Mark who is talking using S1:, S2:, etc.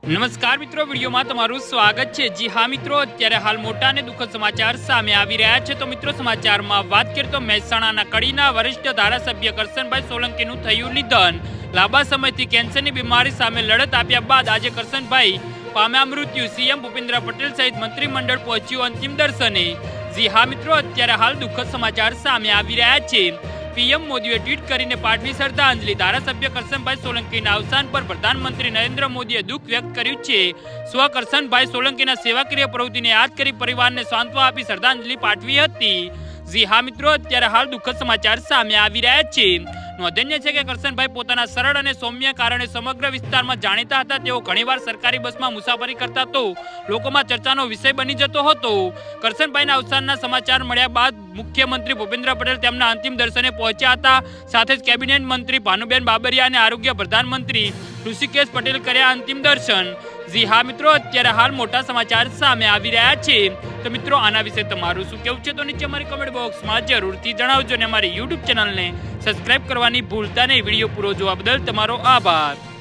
S1: નમસ્કાર મિત્રો, વિડીયોમાં તમારું સ્વાગત છે। જી હા મિત્રો, અત્યારે હાલ મોટા અને દુઃખદ સમાચાર સામે આવી રહ્યા છે। તો મિત્રો, સમાચારમાં વાત કરીએ તો મહેસાણાના કડીના વરિષ્ઠ ધારાસભ્ય કરશનભાઈ સોલંકીનું થયું નિધન। લાંબા સમયથી કેન્સરની બીમારી સામે લડત આપ્યા બાદ આજે કરશનભાઈ પામ્યા મૃત્યુ। સીએમ ભૂપેન્દ્ર પટેલ સહિત મંત્રીમંડળ પહોંચ્યું અંતિમ દર્શને। જી હા મિત્રો, અત્યારે હાલ દુઃખદ સમાચાર સામે આવી રહ્યા છે। પીએમ મોદીએ ટ્વીટ કરીને પાઠવી શ્રદ્ધાંજલિ। ધારાસભ્ય કરશનભાઈ સોલંકીના અવસાન પર પ્રધાનમંત્રી નરેન્દ્ર મોદીએ દુઃખ વ્યક્ત કર્યું છે। સ્વ કરશનભાઈ સોલંકીના સેવાકીય પ્રવૃત્તિને યાદ કરી પરિવારને સાંત્વના આપી શ્રદ્ધાંજલિ પાઠવી હતી। જી હા મિત્રો, અત્યારે હાલ દુઃખદ સમાચાર સામે આવી રહ્યા છે। નોંધનીય છે કે કરશનભાઈ પોતાના સરળ અને સૌમ્ય કારણે સમગ્ર વિસ્તારમાં જાણીતા હતા। તેઓ ઘણીવાર સરકારી બસમાં મુસાફરી કરતા તો લોકોમાં ચર્ચાનો વિષય બની જતો હતો। કરશનભાઈના અવસાનના સમાચાર મળ્યા બાદ મુખ્યમંત્રી ભૂપેન્દ્ર પટેલ તેમના અંતિમ દર્શને પહોંચ્યા હતા। સાથે જ કેબિનેટ મંત્રી ભાનુબેન બાબરિયા અને આરોગ્ય પ્રધાનમંત્રી ઋષિકેશ પટેલ કર્યા અંતિમ દર્શન। જી હા મિત્રો, અત્યારે હાલ મોટા સમાચાર સામે આવી રહ્યા છે। તો મિત્રો, આના વિશે તમારું શું કહેવું છે તો નીચે અમારી કમેન્ટ બોક્સમાં જરૂરથી જણાવજો અને અમારી યુટ્યુબ ચેનલને સબસ્ક્રાઇબ કરવાની ભૂલતા નહીં। વિડીયો પૂરો જોવા બદલ તમારો આભાર।